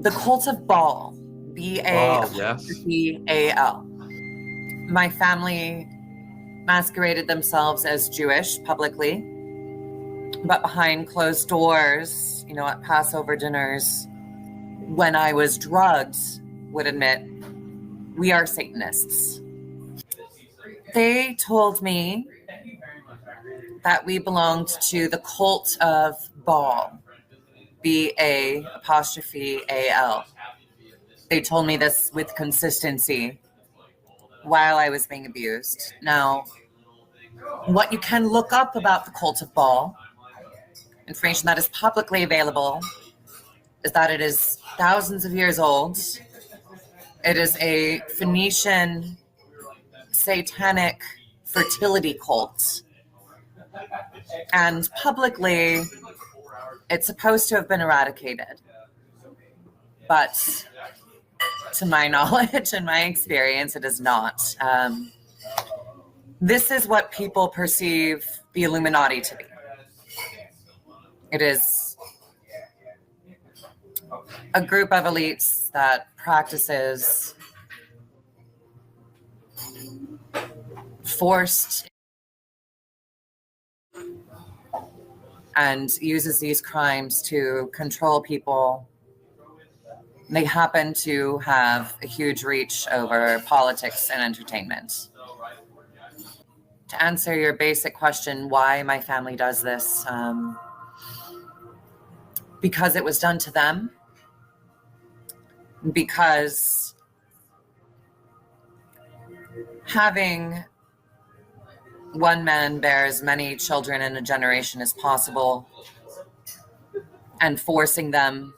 The cult of Baal, Baal, yes. B-A-L. My family masqueraded themselves as Jewish publicly, but behind closed doors, at Passover dinners, when I was drugged, would admit, we are Satanists. They told me that we belonged to the cult of Baal, B-A''A''L. They told me this with consistency while I was being abused. Now, what you can look up about the cult of Baal, information that is publicly available, is that it is thousands of years old. It is a Phoenician satanic fertility cult. And publicly, it's supposed to have been eradicated. But to my knowledge and my experience, it is not. This is what people perceive the Illuminati to be. It is a group of elites that practices forced and uses these crimes to control people. They happen to have a huge reach over politics and entertainment. To answer your basic question, why my family does this, because it was done to them, because having one man bear as many children in a generation as possible and forcing them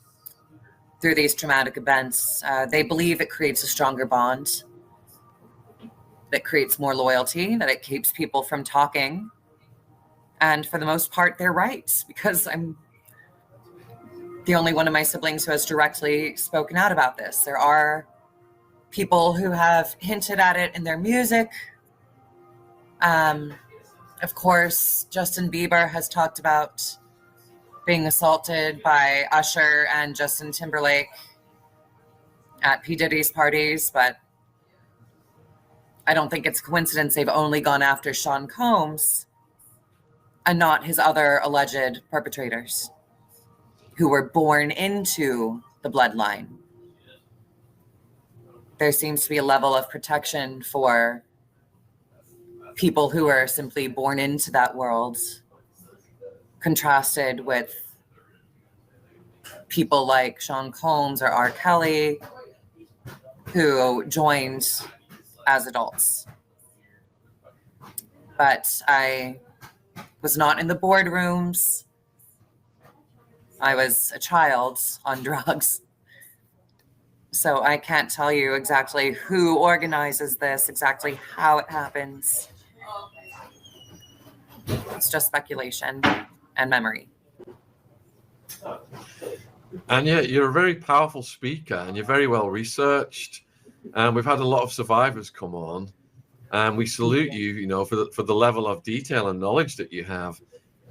through these traumatic events, they believe it creates a stronger bond, that creates more loyalty, that it keeps people from talking. And for the most part, they're right, because I'm the only one of my siblings who has directly spoken out about this. There are people who have hinted at it in their music. Of course, Justin Bieber has talked about being assaulted by Usher and Justin Timberlake at P. Diddy's parties, but I don't think it's a coincidence they've only gone after Sean Combs and not his other alleged perpetrators who were born into the bloodline. There seems to be a level of protection for people who are simply born into that world, contrasted with people like Sean Combs or R. Kelly, who joined as adults. But I was not in the boardrooms. I was a child on drugs. So I can't tell you exactly who organizes this, exactly how it happens. It's just speculation and memory. And yeah, you're a very powerful speaker and you're very well researched. And we've had a lot of survivors come on, and we salute you, for the level of detail and knowledge that you have.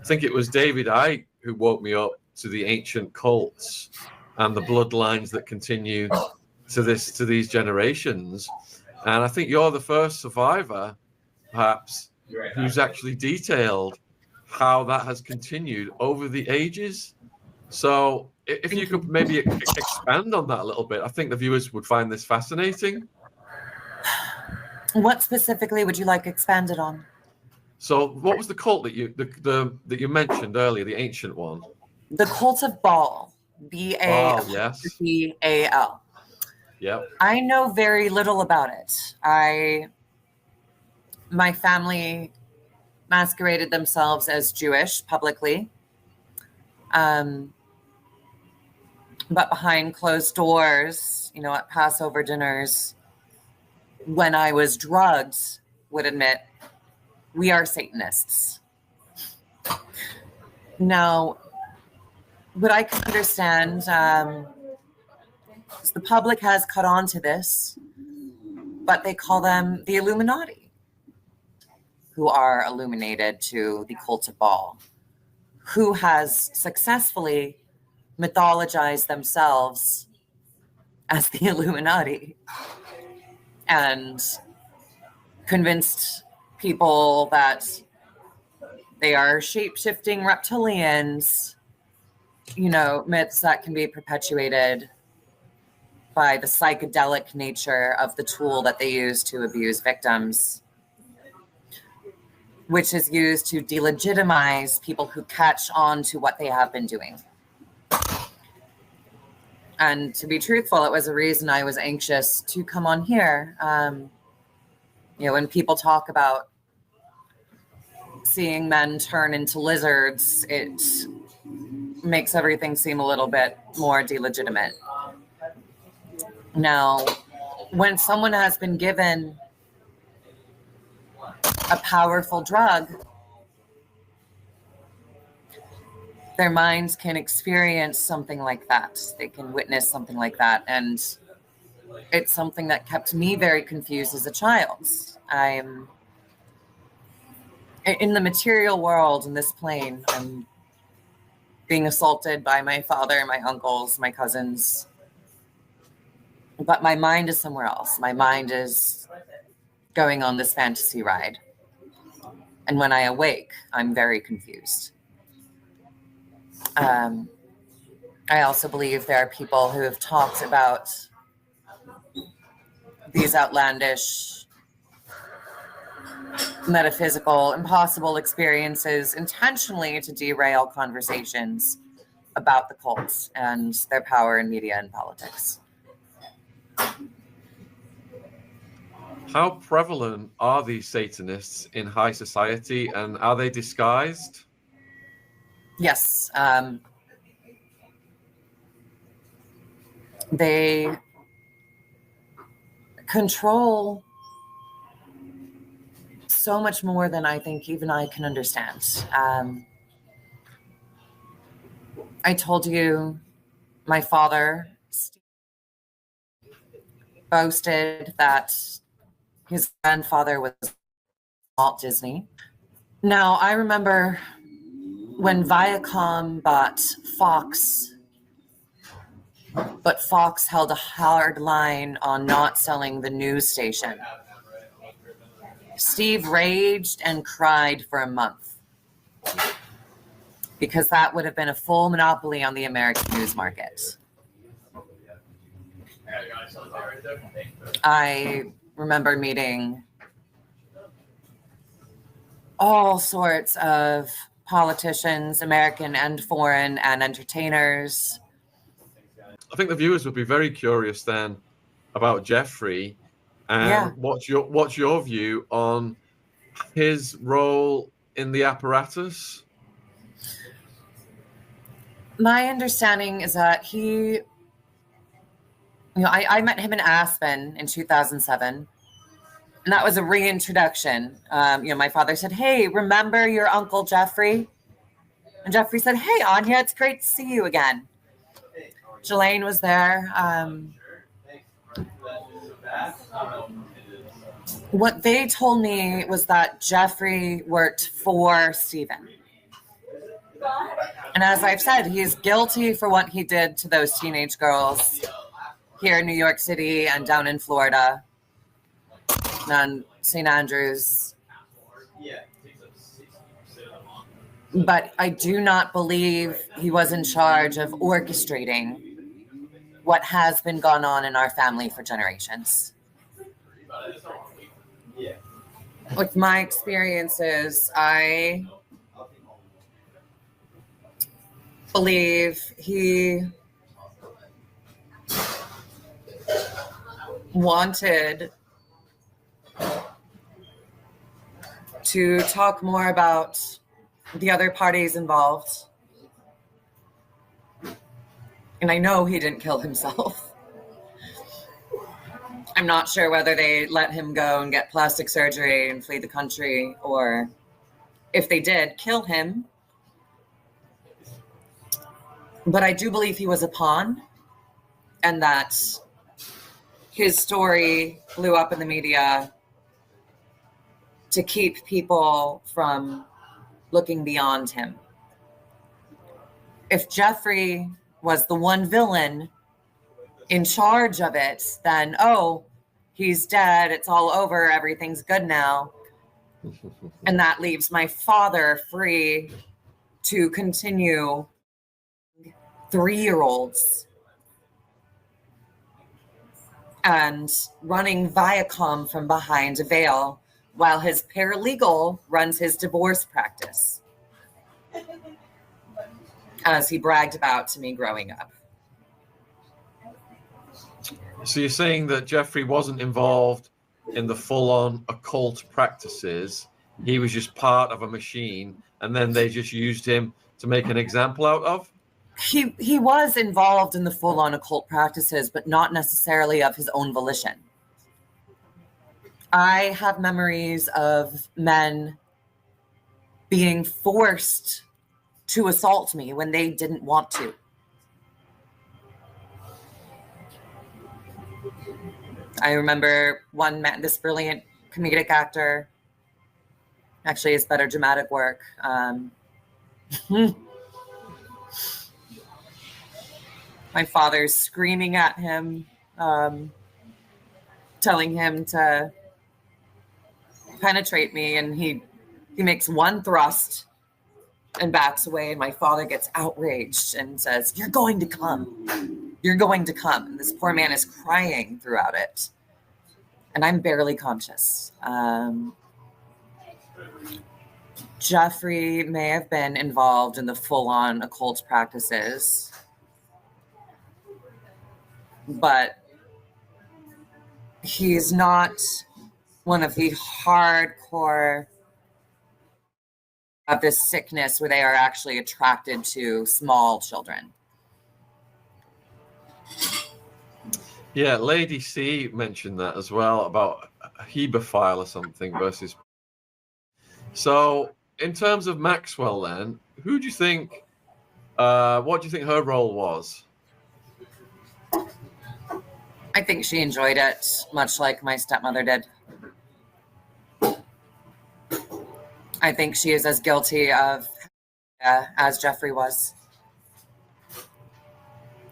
I think it was David Icke who woke me up to the ancient cults and the bloodlines that continue to these generations. And I think you're the first survivor, perhaps, who's actually detailed how that has continued over the ages. So if you could maybe expand on that a little bit, I think the viewers would find this fascinating. What specifically would you like expanded on? So what was the cult that you mentioned earlier, the ancient one? The cult of Baal, B-A''A''L. Yes. Yep. I know very little about it. My family masqueraded themselves as Jewish publicly. But behind closed doors, at Passover dinners, when I was drugged, would admit, we are Satanists. Now, what I can understand is the public has caught on to this, but they call them the Illuminati, who are illuminated to the cult of Baal, who has successfully mythologized themselves as the Illuminati and convinced people that they are shape-shifting reptilians, myths that can be perpetuated by the psychedelic nature of the tool that they use to abuse victims, which is used to delegitimize people who catch on to what they have been doing. And to be truthful, it was a reason I was anxious to come on here. When people talk about seeing men turn into lizards, it makes everything seem a little bit more delegitimate. Now, when someone has been given a powerful drug, their minds can experience something like that. They can witness something like that. And it's something that kept me very confused as a child. I'm in the material world, in this plane. I'm being assaulted by my father, my uncles, my cousins. But my mind is somewhere else. My mind is going on this fantasy ride. And when I awake, I'm very confused. I also believe there are people who have talked about these outlandish, metaphysical, impossible experiences intentionally to derail conversations about the cults and their power in media and politics. How prevalent are these Satanists in high society, and are they disguised? Yes. They control so much more than I think even I can understand. I told you my father boasted that his grandfather was Walt Disney. Now, I remember when Viacom bought Fox, but Fox held a hard line on not selling the news station. Steve raged and cried for a month because that would have been a full monopoly on the American news market. I remember meeting all sorts of politicians, American and foreign, and entertainers. I think the viewers would be very curious then about Jeffrey, and what's your view on his role in the apparatus? My understanding is that he, I met him in Aspen in 2007. And that was a reintroduction. My father said, "Hey, remember your Uncle Jeffrey?" And Jeffrey said, "Hey, Anya, it's great to see you again." Jelaine was there. What they told me was that Jeffrey worked for Stephen. And as I've said, he is guilty for what he did to those teenage girls here in New York City and down in Florida. On St. Andrews. But I do not believe he was in charge of orchestrating what has been going on in our family for generations. With my experiences, I believe he wanted to talk more about the other parties involved. And I know he didn't kill himself. I'm not sure whether they let him go and get plastic surgery and flee the country, or if they did, kill him. But I do believe he was a pawn, and that his story blew up in the media to keep people from looking beyond him. If Jeffrey was the one villain in charge of it, then, oh, he's dead, it's all over, everything's good now. And that leaves my father free to continue 3-year-olds and running Viacom from behind a veil while his paralegal runs his divorce practice, as he bragged about to me growing up. So you're saying that Jeffrey wasn't involved in the full-on occult practices. He was just part of a machine, and then they just used him to make an example out of? He was involved in the full-on occult practices, but not necessarily of his own volition. I have memories of men being forced to assault me when they didn't want to. I remember one man, this brilliant comedic actor, actually his better dramatic work. My father's screaming at him, telling him to penetrate me, and he makes one thrust and backs away, and my father gets outraged and says, "You're going to come. You're going to come." And this poor man is crying throughout it. And I'm barely conscious. Jeffrey may have been involved in the full-on occult practices, but he's not one of the hardcore of this sickness where they are actually attracted to small children. Yeah, Lady C mentioned that as well, about a hebephile or something versus. So in terms of Maxwell then, who do you think, what do you think her role was? I think she enjoyed it, much like my stepmother did. I think she is as guilty of as Jeffrey was.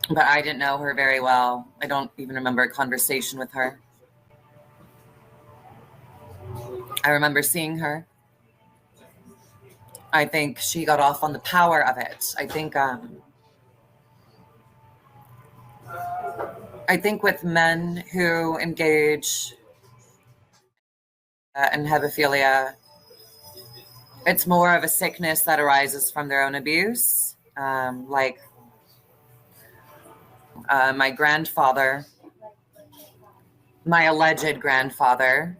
But I didn't know her very well. I don't even remember a conversation with her. I remember seeing her. I think she got off on the power of it. I think with men who engage in hebephilia, it's more of a sickness that arises from their own abuse. My grandfather, my alleged grandfather,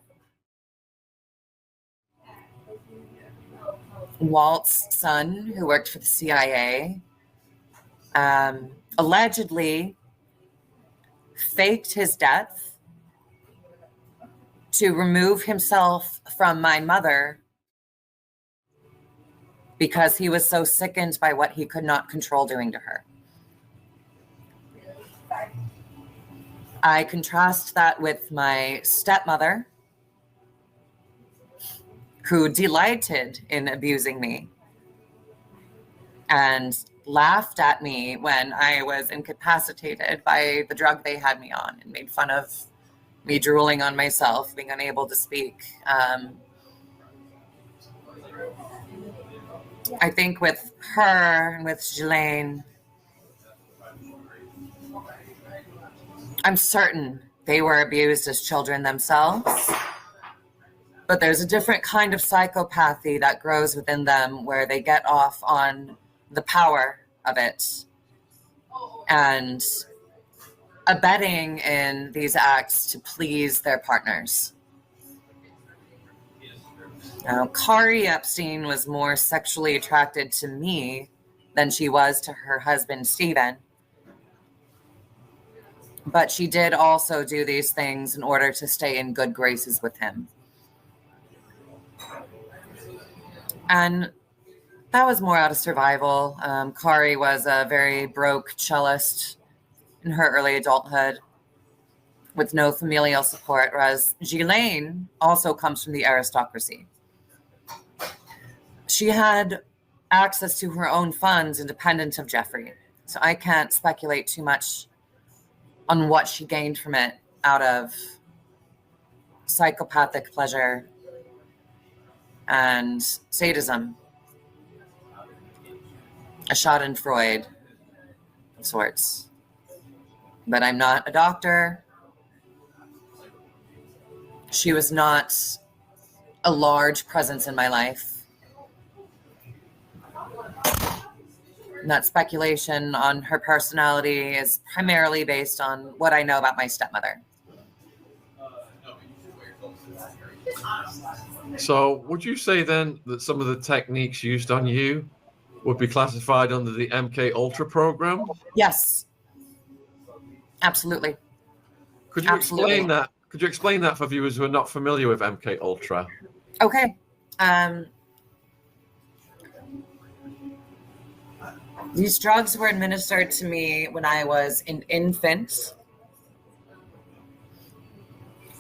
Walt's son, who worked for the CIA, allegedly faked his death to remove himself from my mother because he was so sickened by what he could not control doing to her. I contrast that with my stepmother, who delighted in abusing me and laughed at me when I was incapacitated by the drug they had me on, and made fun of me drooling on myself, being unable to speak. I think with her and with Ghislaine, I'm certain they were abused as children themselves, but there's a different kind of psychopathy that grows within them where they get off on the power of it and abetting in these acts to please their partners. Now, Kari Epstein was more sexually attracted to me than she was to her husband, Stephen. But she did also do these things in order to stay in good graces with him. And that was more out of survival. Kari was a very broke cellist in her early adulthood with no familial support, whereas Ghislaine also comes from the aristocracy. She had access to her own funds independent of Jeffrey. So I can't speculate too much on what she gained from it out of psychopathic pleasure and sadism. A Schadenfreude of sorts. But I'm not a doctor. She was not a large presence in my life. And that speculation on her personality is primarily based on what I know about my stepmother. So would you say then that some of the techniques used on you would be classified under the MK Ultra program? Yes, absolutely. Could you explain that? Could you explain that for viewers who are not familiar with MK Ultra? Okay. These drugs were administered to me when I was an infant.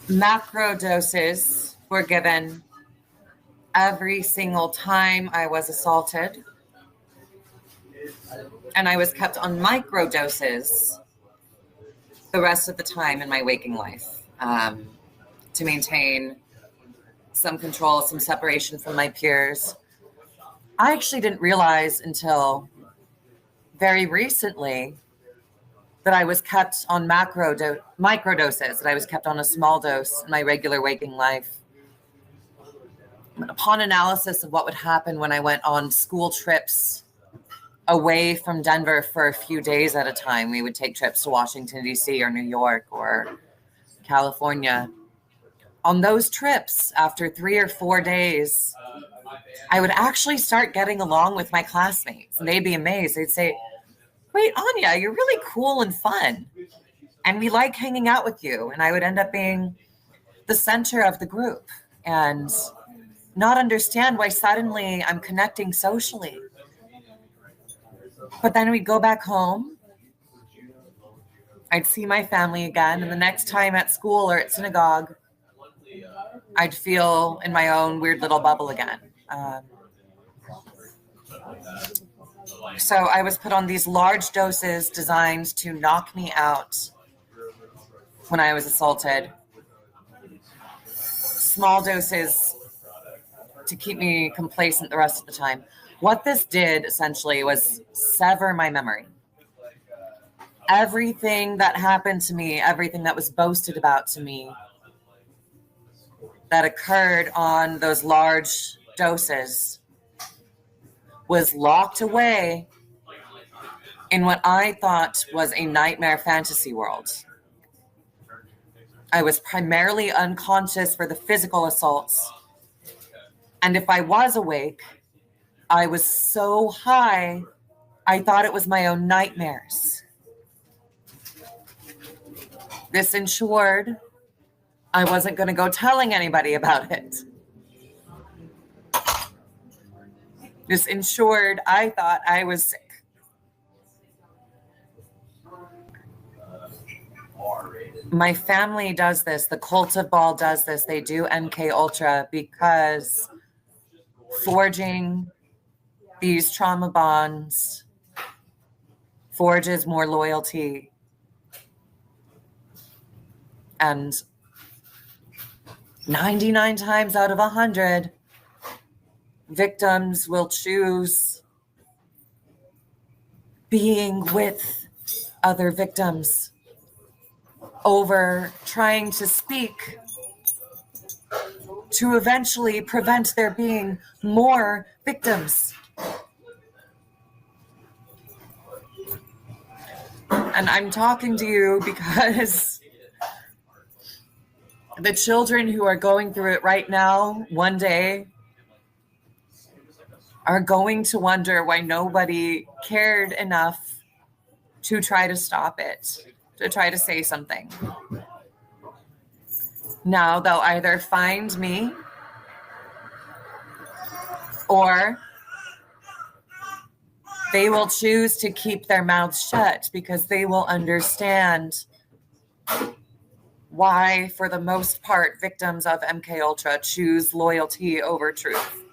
Macro doses were given every single time I was assaulted. And I was kept on micro doses the rest of the time in my waking life, to maintain some control, some separation from my peers. I actually didn't realize until very recently that I was kept on micro doses, that I was kept on a small dose in my regular waking life. Upon analysis of what would happen when I went on school trips away from Denver for a few days at a time, we would take trips to Washington, D.C. or New York or California. On those trips, after 3 or 4 days, I would actually start getting along with my classmates. And they'd be amazed. They'd say, "Wait, Anya, you're really cool and fun. And we like hanging out with you." And I would end up being the center of the group and not understand why suddenly I'm connecting socially. But then we'd go back home. I'd see my family again. And the next time at school or at synagogue, I'd feel in my own weird little bubble again. So I was put on these large doses designed to knock me out when I was assaulted. Small doses to keep me complacent the rest of the time. What this did essentially was sever my memory. Everything that happened to me, everything that was boasted about to me, that occurred on those large doses was locked away in what I thought was a nightmare fantasy world. I was primarily unconscious for the physical assaults. And if I was awake, I was so high, I thought it was my own nightmares. This ensured I wasn't going to go telling anybody about it. This ensured I thought I was sick. My family does this. The Cult of Baal does this. They do MK Ultra because forging these trauma bonds forges more loyalty. And 99 times out of 100, victims will choose being with other victims over trying to speak to eventually prevent there being more victims. And I'm talking to you because the children who are going through it right now, one day, are going to wonder why nobody cared enough to try to stop it, to try to say something. Now they'll either find me or they will choose to keep their mouths shut because they will understand why, for the most part, victims of MK Ultra choose loyalty over truth.